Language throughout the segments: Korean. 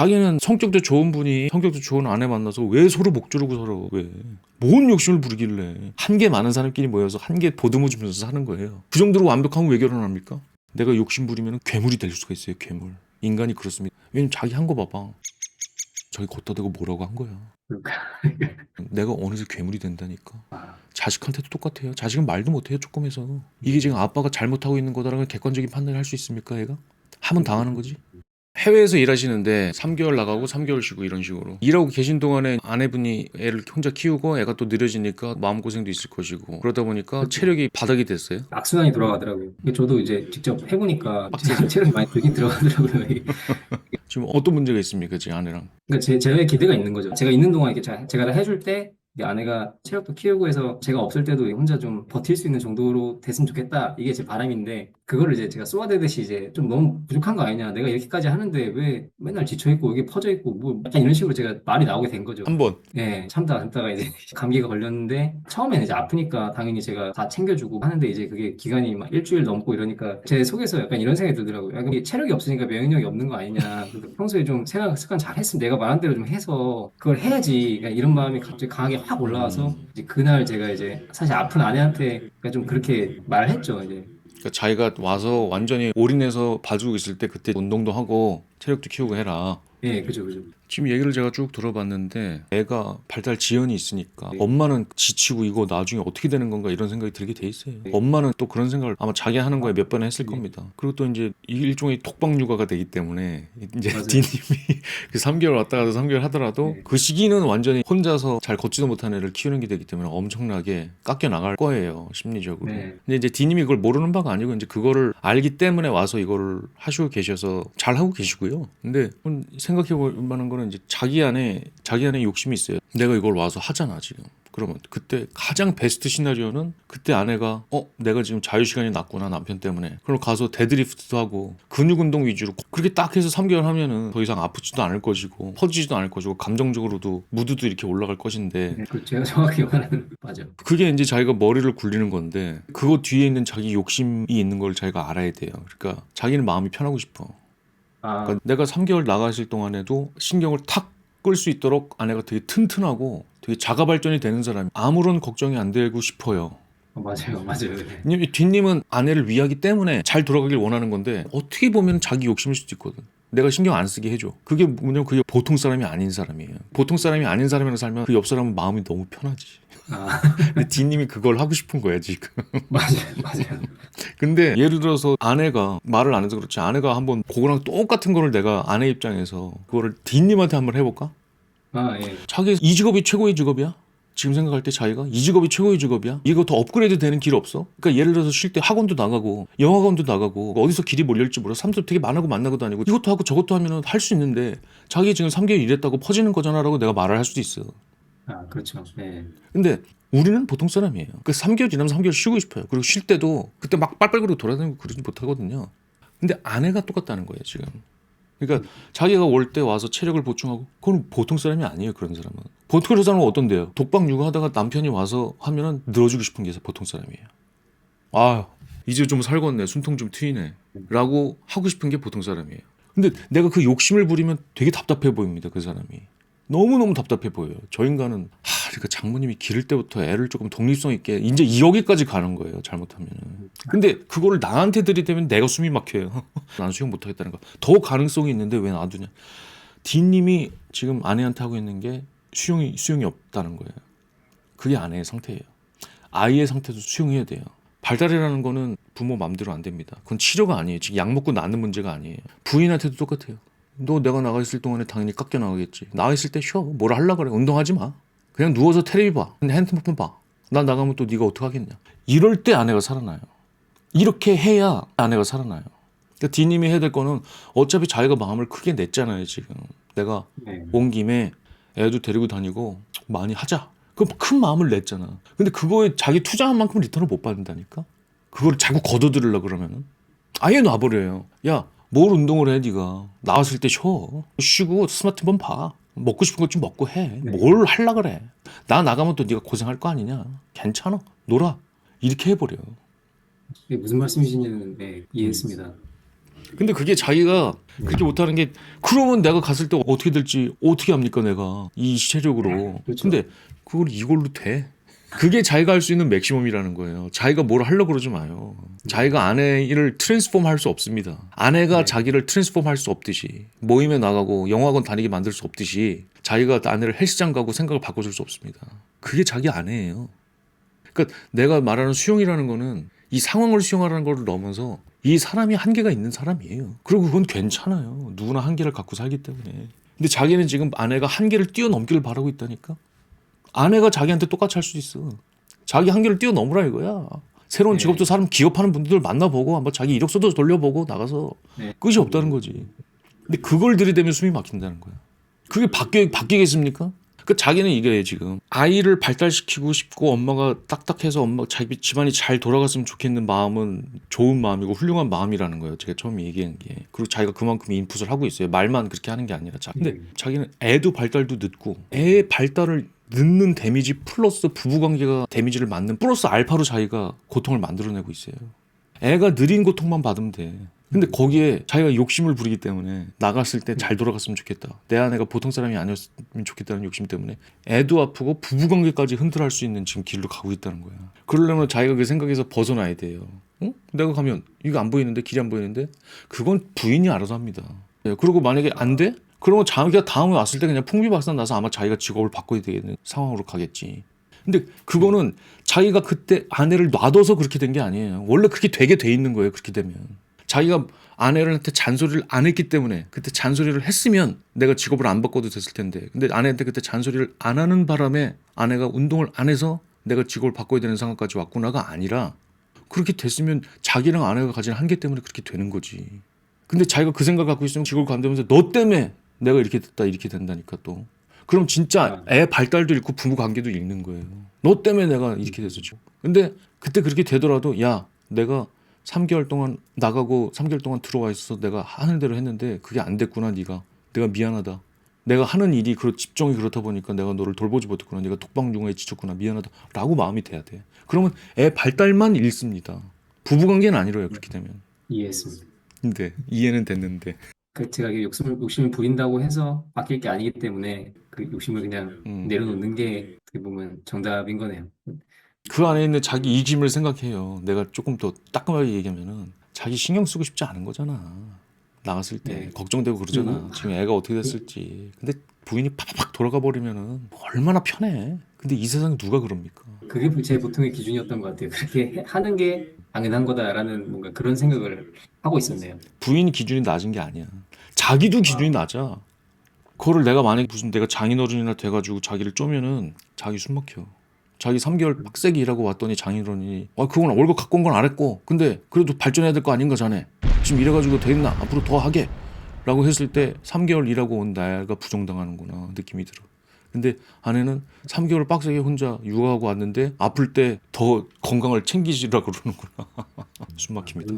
자기는 성격도 좋은 분이 성격도 좋은 아내 만나서 왜 서로 목 조르고 살아? 왜? 뭔 욕심을 부리길래 한계 많은 사람끼리 모여서 한계 보듬어 주면서 사는 거예요. 그 정도로 완벽하면 왜 결혼합니까? 내가 욕심 부리면 괴물이 될 수가 있어요. 괴물. 인간이 그렇습니다. 왜냐면 자기 한 거 봐봐. 자기 걷다 대고 뭐라고 한 거야. 내가 어느새 괴물이 된다니까. 자식한테도 똑같아요. 자식은 말도 못해요. 조금 해서. 이게 지금 아빠가 잘못하고 있는 거다라는 객관적인 판단을 할 수 있습니까? 얘가? 하면 당하는 거지. 해외에서 일하시는데 3개월 나가고 3개월 쉬고 이런 식으로 일하고 계신 동안에 아내분이 애를 혼자 키우고 애가 또 느려지니까 마음고생도 있을 것이고 그러다 보니까 체력이 바닥이 됐어요. 악순환이 돌아가더라고요. 근데 저도 이제 직접 해보니까 진짜 체력이 많이 들긴 들어가더라고요. 이게. 지금 어떤 문제가 있습니까? 지금 아내랑. 그러니까 제의 기대가 있는 거죠. 제가 있는 동안 이렇게 제가 다 해줄 때 이제 아내가 체력도 키우고 해서 제가 없을 때도 혼자 좀 버틸 수 있는 정도로 됐으면 좋겠다. 이게 제 바람인데 그거를 이제 제가 쏘아대듯이 이제 좀 너무 부족한 거 아니냐. 내가 이렇게까지 하는데 왜 맨날 지쳐있고 여기 퍼져있고 뭐 약간 이런 식으로 제가 말이 나오게 된 거죠. 한 번. 예, 참다가 이제 감기가 걸렸는데 처음에는 이제 아프니까 당연히 제가 다 챙겨주고 하는데 이제 그게 기간이 막 일주일 넘고 이러니까 제 속에서 약간 이런 생각이 들더라고요. 야, 그럼 체력이 없으니까 면역력이 없는 거 아니냐. 그러니까 평소에 좀 생각 습관 잘 했으면 내가 말한 대로 좀 해서 그걸 해야지. 그러니까 이런 마음이 갑자기 강하게 확 올라와서 이제 그날 제가 이제 사실 아픈 아내한테 그러니까 좀 그렇게 말했죠. 이제 그러니까 자기가 와서 완전히 올인해서 봐주고 있을 때 그때 운동도 하고 체력도 키우고 해라. 예, 그죠. 지금 얘기를 제가 쭉 들어봤는데 애가 발달 지연이 있으니까 네. 엄마는 지치고 이거 나중에 어떻게 되는 건가 이런 생각이 들게 돼 있어요. 네. 엄마는 또 그런 생각을 아마 자기 하는 거에 몇 번 했을 네. 겁니다. 그리고 또 이제 이 일종의 독박 육아가 되기 때문에 이제 맞아요. 디님이 그 3개월 왔다 가서 3개월 하더라도 네. 그 시기는 완전히 혼자서 잘 걷지도 못한 애를 키우는 게 되기 때문에 엄청나게 깎여 나갈 거예요. 심리적으로. 네. 근데 이제 디님이 그걸 모르는 바가 아니고 이제 그거를 알기 때문에 와서 이거를 하시고 계셔서 잘 하고 계시고요. 근데 생각해 볼 만한 거는 이제 자기 안에 욕심이 있어요. 내가 이걸 와서 하잖아 지금. 그러면 그때 가장 베스트 시나리오는 그때 아내가 내가 지금 자유시간이 났구나 남편 때문에 그럼 가서 데드리프트도 하고 근육 운동 위주로 그렇게 딱 해서 3개월 하면은 더 이상 아프지도 않을 것이고 퍼지지도 않을 것이고 감정적으로도 무드도 이렇게 올라갈 것인데 네. 그 제가 정확히 말하는 맞아. 그게 이제 자기가 머리를 굴리는 건데 그거 뒤에 있는 자기 욕심이 있는 걸 자기가 알아야 돼요. 그러니까 자기는 마음이 편하고 싶어. 아, 그러니까 내가 3개월 나가 있을 동안에도 신경을 탁 끌 수 있도록 아내가 되게 튼튼하고 되게 자가 발전이 되는 사람이 아무런 걱정이 안 되고 싶어요. 맞아요. 네. 왜냐면 뒷님은 아내를 위하기 때문에 잘 돌아가길 원하는 건데 어떻게 보면 자기 욕심일 수도 있거든. 내가 신경 안 쓰게 해줘. 그게 뭐냐면 그게 보통 사람이 아닌 사람이에요. 보통 사람이 아닌 사람이랑 살면 그 옆 사람은 마음이 너무 편하지. 아, 근데 뒷님이 그걸 하고 싶은 거야 지금. 맞아요. 근데 예를 들어서 아내가 말을 안 해서 그렇지 아내가 한번 그거랑 똑같은 거를 내가 아내 입장에서 그거를 뒷님한테 한번 해볼까? 아, 예. 자기 이 직업이 최고의 직업이야? 지금 생각할 때 자기가 이 직업이 최고의 직업이야? 이거 더 업그레이드 되는 길 없어? 그러니까 예를 들어서 쉴 때 학원도 나가고 영화관도 나가고 어디서 길이 몰릴지 몰라 사람도 되게 만나고 만나고 다니고 이것도 하고 저것도 하면 할 수 있는데 자기 지금 3개월 일했다고 퍼지는 거잖아라고 내가 말을 할 수도 있어. 아, 그렇죠. 네. 근데 우리는 보통 사람이에요. 그 3개월 지나면 3개월 쉬고 싶어요. 그리고 쉴 때도 그때 막 빨빨거리고 돌아다니고 그러지 못하거든요. 근데 아내가 똑같다는 거예요 지금. 그러니까 자기가 올 때 와서 체력을 보충하고 그건 보통 사람이 아니에요. 그런 사람은 보통 그런 사람은 어떤데요? 독박 육아하다가 남편이 와서 하면은 늘어주고 싶은 게 보통 사람이에요. 아 이제 좀 살겄네 숨통 좀 트이네 라고 하고 싶은 게 보통 사람이에요. 근데 내가 그 욕심을 부리면 되게 답답해 보입니다. 그 사람이 너무너무 답답해 보여요. 저 인간은 그러니까 장모님이 기를 때부터 애를 조금 독립성 있게 이제 여기까지 가는 거예요. 잘못하면은. 근데 그거를 나한테 들이대면 내가 숨이 막혀요. 난 수용 못하겠다는 거. 더 가능성이 있는데 왜 놔두냐. 뒷님이 지금 아내한테 하고 있는 게 수용이 없다는 거예요. 그게 아내의 상태예요. 아이의 상태도 수용해야 돼요. 발달이라는 거는 부모 맘대로 안 됩니다. 그건 치료가 아니에요. 지금 약 먹고 낫는 문제가 아니에요. 부인한테도 똑같아요. 너 내가 나가 있을 동안에 당연히 깎여 나가겠지. 나가 있을 때 쉬어. 뭐라 하려고 그래. 운동하지 마. 그냥 누워서 텔레비 봐. 근데 핸드폰 봐. 나 나가면 또 네가 어떡하겠냐. 이럴 때 아내가 살아나요. 이렇게 해야 아내가 살아나요. 그러니까 디님이 해야 될 거는 어차피 자기가 마음을 크게 냈잖아요. 지금 내가 네. 온 김에 애도 데리고 다니고 많이 하자. 그 큰 마음을 냈잖아. 근데 그거에 자기 투자한 만큼 리턴을 못 받는다니까. 그걸 자꾸 걷어들이려고 그러면은 아예 놔버려요. 야, 뭘 운동을 해 네가. 나왔을 때 쉬어. 쉬고 스마트폰 봐. 먹고 싶은 것 좀 먹고 해. 네. 뭘 하려 그래. 나 나가면 또 네가 고생할 거 아니냐. 괜찮아. 놀아. 이렇게 해버려. 이게 무슨 말씀이신지는 네, 음. 이해했습니다. 근데 그게 자기가 그렇게 못하는 게 그러면 내가 갔을 때 어떻게 될지 어떻게 합니까 내가 이 체력으로. 그렇죠. 근데 그걸 이걸로 돼? 그게 자기가 할 수 있는 맥시멈이라는 거예요. 자기가 뭘 하려고 그러지 마요. 자기가 아내를 트랜스폼 할 수 없습니다. 아내가 네. 자기를 트랜스폼 할 수 없듯이 모임에 나가고 영화관 다니게 만들 수 없듯이 자기가 아내를 헬스장 가고 생각을 바꿔줄 수 없습니다. 그게 자기 아내예요. 그러니까 내가 말하는 수용이라는 거는 이 상황을 수용하라는 걸 넘어서 이 사람이 한계가 있는 사람이에요. 그리고 그건 괜찮아요. 누구나 한계를 갖고 살기 때문에. 근데 자기는 지금 아내가 한계를 뛰어넘기를 바라고 있다니까. 아내가 자기한테 똑같이 할 수도 있어. 자기 한계를 뛰어넘으라 이거야. 새로운 네. 직업도 사람 기업하는 분들 만나보고 한번 자기 이력서도 돌려보고 나가서 네. 끝이 없다는 거지. 근데 그걸 들이대면 숨이 막힌다는 거야. 그게 바뀌겠습니까? 그 자기는 이게 지금 아이를 발달시키고 싶고 엄마가 딱딱해서 엄마 자기 집안이 잘 돌아갔으면 좋겠는 마음은 좋은 마음이고 훌륭한 마음이라는 거예요. 제가 처음에 얘기한 게. 그리고 자기가 그만큼 인풋을 하고 있어요. 말만 그렇게 하는 게 아니라. 근데 자기는 애도 발달도 늦고 애의 발달을 늦는 데미지 플러스 부부관계가 데미지를 맞는 플러스 알파로 자기가 고통을 만들어내고 있어요. 애가 느린 고통만 받으면 돼. 근데 거기에 자기가 욕심을 부리기 때문에 나갔을 때 잘 돌아갔으면 좋겠다. 내 아내가 보통 사람이 아니었으면 좋겠다는 욕심 때문에 애도 아프고 부부관계까지 흔들할 수 있는 지금 길로 가고 있다는 거야. 그러려면 자기가 그 생각에서 벗어나야 돼요. 응? 내가 가면 이거 안 보이는데 길이 안 보이는데 그건 부인이 알아서 합니다. 예, 그리고 만약에 안 돼? 그러면 자기가 다음에 왔을 때 그냥 풍비박산 나서 아마 자기가 직업을 바꿔야 되는 상황으로 가겠지. 근데 그거는 자기가 그때 아내를 놔둬서 그렇게 된 게 아니에요. 원래 그렇게 되게 돼 있는 거예요. 그렇게 되면. 자기가 아내한테 잔소리를 안 했기 때문에 그때 잔소리를 했으면 내가 직업을 안 바꿔도 됐을 텐데 근데 아내한테 그때 잔소리를 안 하는 바람에 아내가 운동을 안 해서 내가 직업을 바꿔야 되는 상황까지 왔구나가 아니라 그렇게 됐으면 자기랑 아내가 가진 한계 때문에 그렇게 되는 거지. 근데 자기가 그 생각 갖고 있으면 직업을 간다면서 너 때문에 내가 이렇게 됐다 이렇게 된다니까 또. 그럼 진짜 애 발달도 잃고 부부 관계도 잃는 거예요. 너 때문에 내가 이렇게 됐었죠. 근데 그때 그렇게 되더라도 야 내가 3개월 동안 나가고 3개월 동안 들어와 있어서 내가 하는 대로 했는데 그게 안 됐구나 네가. 내가 미안하다. 내가 하는 일이 집정이 그렇다 보니까 내가 너를 돌보지 못했구나. 네가 독방용에 지쳤구나. 미안하다. 라고 마음이 돼야 돼. 그러면 애 발달만 잃습니다. 부부관계는 아니래요 그렇게 되면. 이해했습니다. 근데 이해는 됐는데. 제가 이게 욕심을 부린다고 해서 바뀔 게 아니기 때문에 그 욕심을 그냥 내려놓는 게 어떻게 보면 정답인 거네요. 그 안에 있는 자기 이김을 생각해요. 내가 조금 더 따끔하게 얘기하면은 자기 신경 쓰고 싶지 않은 거잖아. 나갔을 때 네. 걱정되고 그러잖아. 지금 애가 어떻게 됐을지. 근데 부인이 팍팍 돌아가 버리면은 얼마나 편해. 근데 이 세상에 누가 그럽니까? 그게 제 보통의 기준이었던 것 같아요. 그렇게 하는 게 당연한 거다라는 뭔가 그런 생각을 하고 있었네요. 부인 기준이 낮은 게 아니야. 자기도 기준이 낮아. 그거를 내가 만약에 무슨 내가 장인어른이나 돼가지고 자기를 쪼면은 자기 숨 막혀. 자기 3개월 빡세게 일하고 왔더니 장인어른이 그건 월급 갖고 온 건 안 했고 근데 그래도 발전해야 될 거 아닌가 자네. 지금 이래가지고 됐나 앞으로 더 하게 라고 했을 때 3개월 일하고 온 나가 부정당하는구나 느낌이 들어. 근데 아내는 3개월 빡세게 혼자 육아하고 왔는데 아플 때 더 건강을 챙기시라고 그러는구나. 숨 막힙니다.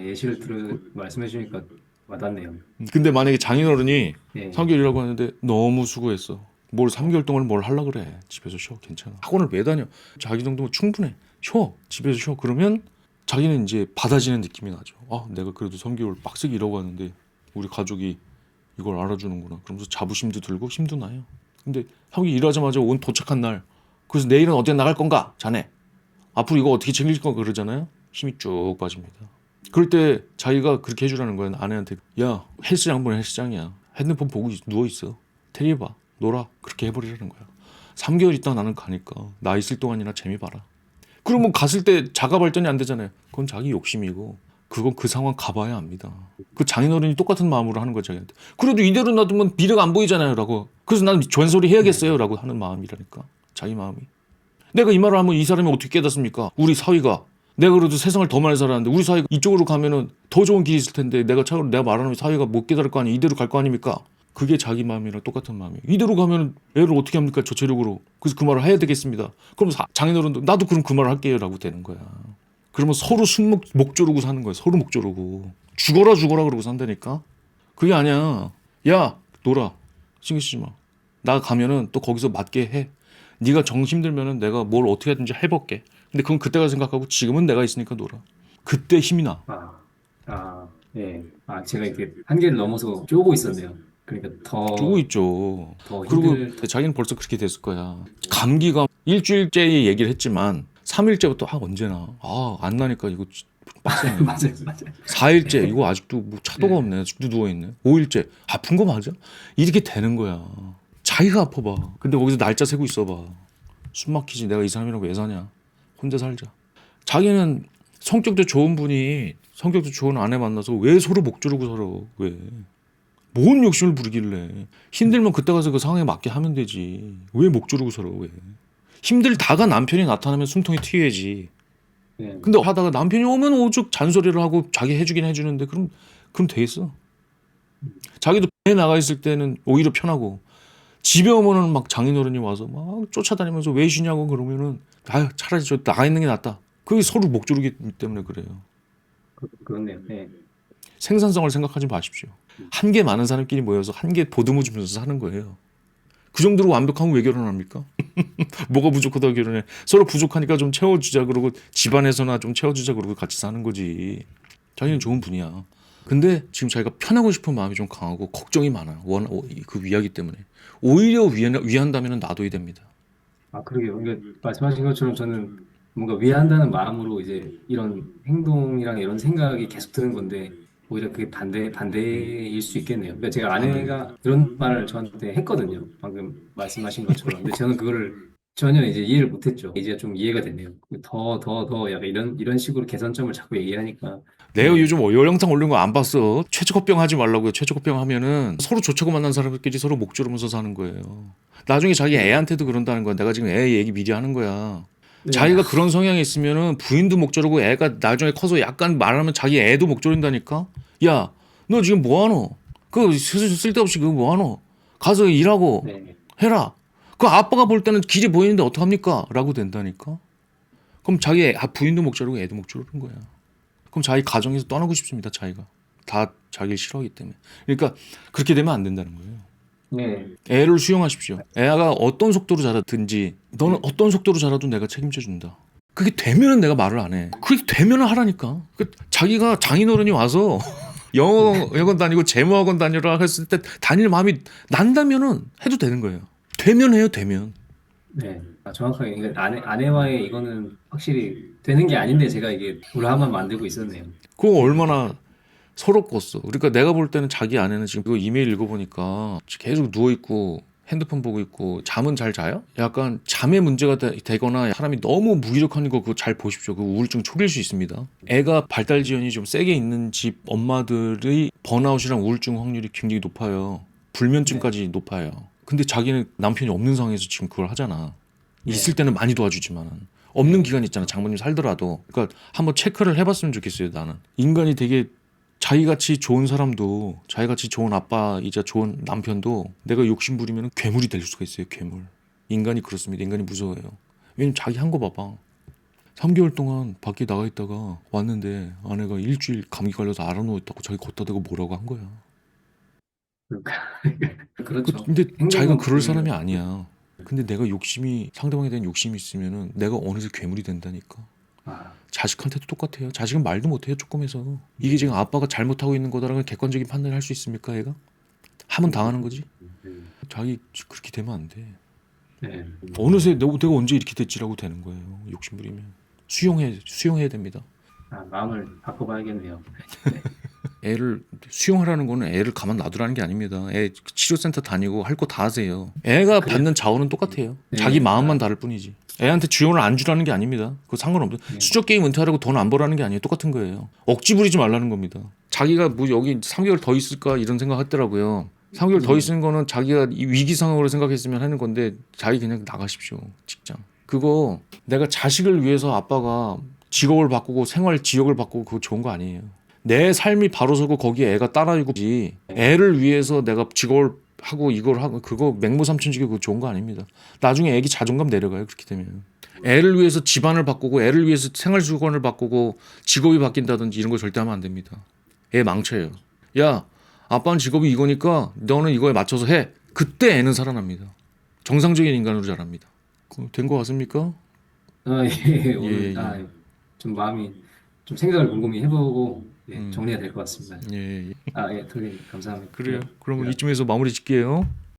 예시를 말씀해 주니까 와닿네요. 근데 만약에 장인어른이 예. 3개월 일하고 왔는데 너무 수고했어. 뭘 3개월 동안 뭘 하려고 그래. 집에서 쉬어. 괜찮아. 학원을 왜 다녀. 자기 정도면 충분해. 쉬어. 집에서 쉬어. 그러면 자기는 이제 받아지는 느낌이 나죠. 내가 그래도 3개월 빡세게 일하고 왔는데 우리 가족이 이걸 알아주는구나. 그러면서 자부심도 들고 힘도 나요. 근데 형이 일하자마자 온 도착한 날 그래서 내일은 어디 나갈 건가? 자네. 앞으로 이거 어떻게 챙길 건가 그러잖아요. 힘이 쭉 빠집니다. 그럴 때 자기가 그렇게 해주라는 거예요. 아내한테 야 헬스장 보면 헬스장이야. 핸드폰 보고 누워있어. 테레비 봐. 놀아. 그렇게 해버리라는 거야. 3개월 있다 나는 가니까 나 있을 동안이나 재미 봐라. 그러면 갔을 때 자가 발전이 안 되잖아요. 그건 자기 욕심이고 그건 그 상황 가봐야 합니다. 그 장인어른이 똑같은 마음으로 하는 거죠. 자기한테. 그래도 이대로 놔두면 미래가 안 보이잖아요. 라고. 그래서 난 전소리 해야겠어요. 라고 하는 마음이라니까. 자기 마음이. 내가 이 말을 하면 이 사람이 어떻게 깨닫습니까? 우리 사위가. 내가 그래도 세상을 더 많이 살았는데 우리 사위가 이쪽으로 가면은 더 좋은 길이 있을 텐데 내가 말하는 사위가 못 깨달을 거 아니에요. 이대로 갈 거 아닙니까? 그게 자기 마음이랑 똑같은 마음이에요. 이대로 가면 애를 어떻게 합니까? 저 체력으로. 그래서 그 말을 해야 되겠습니다. 그럼 장인어른도 나도 그럼 그 말을 할게요. 라고 되는 거야. 그러면 서로 목 조르고 사는 거예요. 서로 목 조르고. 죽어라 그러고 산다니까. 그게 아니야. 야 놀아. 신경 쓰지 마. 나 가면은 또 거기서 맞게 해. 네가 정 힘들면은 내가 뭘 어떻게 하든지 해볼게. 근데 그건 그때가 생각하고 지금은 내가 있으니까 놀아. 그때 힘이 나. 아, 예. 아, 제가 이렇게 한계를 넘어서 쪼고 있었네요. 그러니까 쪼고 더, 있죠. 더 그리고 힘들, 자기는 벌써 그렇게 됐을 거야. 감기가 일주일째 얘기를 했지만 3일째부터 언제나 안 나니까 이거 빡세네. 맞아요, 맞아요. 4일째 이거 아직도 뭐 차도가 예. 없네. 아직도 누워 있네. 5일째 아픈 거 맞아? 이렇게 되는 거야. 자기가 아파 봐. 근데 거기서 날짜 세고 있어 봐. 숨 막히지. 내가 이 사람이랑 왜 사냐? 혼자 살자. 자기는 성격도 좋은 분이 성격도 좋은 아내 만나서 왜 서로 목 조르고 살아? 왜? 뭔 욕심을 부리길래? 힘들면 그때 가서 그 상황에 맞게 하면 되지. 왜 목 조르고 살아? 왜? 힘들다가 남편이 나타나면 숨통이 튀어야지. 예. 근데 하다가 남편이 오면 오죽 잔소리를 하고 자기 해주긴 해주는데 그럼 되겠어. 자기도 배 나가 있을 때는 오히려 편하고 집에 오면은 막 장인어른이 와서 막 쫓아다니면서 왜 쉬냐고 그러면은 차라리 저 나가 있는 게 낫다. 그게 서로 목 조르기 때문에 그래요. 그렇네요. 예. 생산성을 생각하지 마십시오. 한계 많은 사람끼리 모여서 한계 보듬어 주면서 사는 거예요. 그 정도로 완벽하면 왜 결혼합니까? 뭐가 부족하다고 결혼해. 서로 부족하니까 좀 채워주자 그러고 집안에서나 좀 채워주자 그러고 같이 사는 거지. 자기는 좋은 분이야. 근데 지금 자기가 편하고 싶은 마음이 좀 강하고 걱정이 많아요. 그 위하기 때문에. 오히려 위한다면 놔둬야 됩니다. 아, 그러게요. 그러니까 말씀하신 것처럼 저는 뭔가 위한다는 마음으로 이제 이런 행동이랑 이런 생각이 계속 드는 건데, 오히려 그게 반대일 수 있겠네요. 그러니까 제가 반대. 아내가 그런 말을 저한테 했거든요. 방금 말씀하신 것처럼. 근데 저는 그거를 전혀 이제 이해를 못했죠. 이제 좀 이해가 됐네요. 더 약간 이런 식으로 개선점을 자꾸 얘기하니까. 내가 네. 요즘 영상 올린 거 안 봤어. 최저급병 하지 말라고요. 최저급병 하면은 서로 좋자고 만난 사람들끼리 서로 목 조르면서 사는 거예요. 나중에 자기 애한테도 그런다는 거야. 내가 지금 애 얘기 미리 하는 거야. 네. 자기가 그런 성향이 있으면은 부인도 목 조르고 애가 나중에 커서 약간 말하면 자기 애도 목 조른다니까. 야, 너 지금 뭐 하노? 쓸데없이 그거 뭐 하노? 가서 일하고 네. 해라. 그 아빠가 볼 때는 길이 보이는데 어떡합니까? 라고 된다니까. 그럼 부인도 목 조르고 애도 목 조르는 거야. 그럼 자기 가정에서 떠나고 싶습니다. 자기가 다 자기를 싫어하기 때문에. 그러니까 그렇게 되면 안 된다는 거예요. 네. 애를 수용하십시오. 애가 어떤 속도로 자라든지 너는 네. 어떤 속도로 자라도 내가 책임져 준다. 그게 되면은 내가 말을 안 해. 그게 되면은 하라니까. 자기가 장인어른이 와서 영어학원 다니고 재무학원 다니라 했을 때 다닐 마음이 난다면은 해도 되는 거예요. 되면 해요. 되면. 네, 정확하게 그러니까 아내와의 이거는 확실히 되는 게 아닌데 제가 이게 불화만 만들고 있었네요. 그거 네, 얼마나 서럽겠어. 그러니까 내가 볼 때는 자기 아내는 지금 그거 이메일 읽어보니까 계속 누워있고 핸드폰 보고 있고 잠은 잘 자요? 약간 잠에 문제가 되거나 사람이 너무 무기력한 거 그거 잘 보십시오. 그 우울증 초기일 수 있습니다. 애가 발달 지연이 좀 세게 있는 집 엄마들의 번아웃이랑 우울증 확률이 굉장히 높아요. 네, 불면증까지 높아요. 근데 자기는 남편이 없는 상황에서 지금 그걸 하잖아. 있을 네, 때는 많이 도와주지만 없는 네, 기간 있잖아. 장모님 살더라도. 그러니까 한번 체크를 해봤으면 좋겠어요. 나는 인간이 되게 자기같이 좋은 사람도 자기같이 좋은 아빠이자 좋은 남편도 내가 욕심 부리면 괴물이 될 수가 있어요. 괴물. 인간이 그렇습니다. 인간이 무서워요. 왜냐면 자기 한 거 봐봐. 3개월 동안 밖에 나가 있다가 왔는데 아내가 일주일 감기 걸려서 알아 누웠다고 자기 걷다 대고 뭐라고 한 거야. 그러니까 그렇죠. 근데 자기가 행동은 그럴 사람이 아니야. 근데 내가 상대방에 대한 욕심이 있으면은 내가 어느새 괴물이 된다니까. 아, 자식한테도 똑같아요. 자식은 말도 못해요. 조금 해서. 이게 지금 아빠가 잘못하고 있는 거다라는 객관적인 판단을 할 수 있습니까, 얘가? 하면 당하는 거지. 자기 그렇게 되면 안 돼. 네, 어느새 내가 언제 이렇게 됐지라고 되는 거예요. 욕심부리면. 수용해야 됩니다. 아, 마음을 바꿔봐야겠네요. 네, 애를 수용하라는 거는 애를 가만 놔두라는 게 아닙니다. 애 치료센터 다니고 할 거 다 하세요. 애가 그래, 받는 자원은 똑같아요. 자기 네, 마음만 아, 다를 뿐이지. 애한테 지원을 안 주라는 게 아닙니다. 그거 상관없어요. 네, 수저 게임 은퇴하라고 돈 안 벌라는 게 아니에요. 똑같은 거예요. 억지 부리지 말라는 겁니다. 자기가 뭐 여기 3개월 더 있을까 이런 생각 했더라고요. 3개월 더 있는 거는 자기가 이 위기 상황으로 생각했으면 하는 건데 자기 그냥 나가십시오. 직장. 그거 내가 자식을 위해서 아빠가 직업을 바꾸고 생활 지역을 바꾸고 그거 좋은 거 아니에요. 내 삶이 바로 서고 거기에 애가 따라주지 애를 위해서 내가 직업을 하고 이걸 하고 그거 맹모삼천지게 그거 좋은 거 아닙니다. 나중에 애기 자존감 내려가요. 그렇게 되면 애를 위해서 집안을 바꾸고 애를 위해서 생활수건을 바꾸고 직업이 바뀐다든지 이런 거 절대 하면 안 됩니다. 애 망쳐요. 야, 아빠는 직업이 이거니까 너는 이거에 맞춰서 해. 그때 애는 살아납니다. 정상적인 인간으로 자랍니다. 된 거 같습니까? 아, 예, 예, 예, 오늘 예. 좀 마음이 좀 생각을 곰곰이 해보고 네, 정리가 될 것 같습니다. 예, 예. 아, 예, 돌리님 감사합니다. 그래요. 네, 그러면 제가 이쯤에서 마무리 짓게요.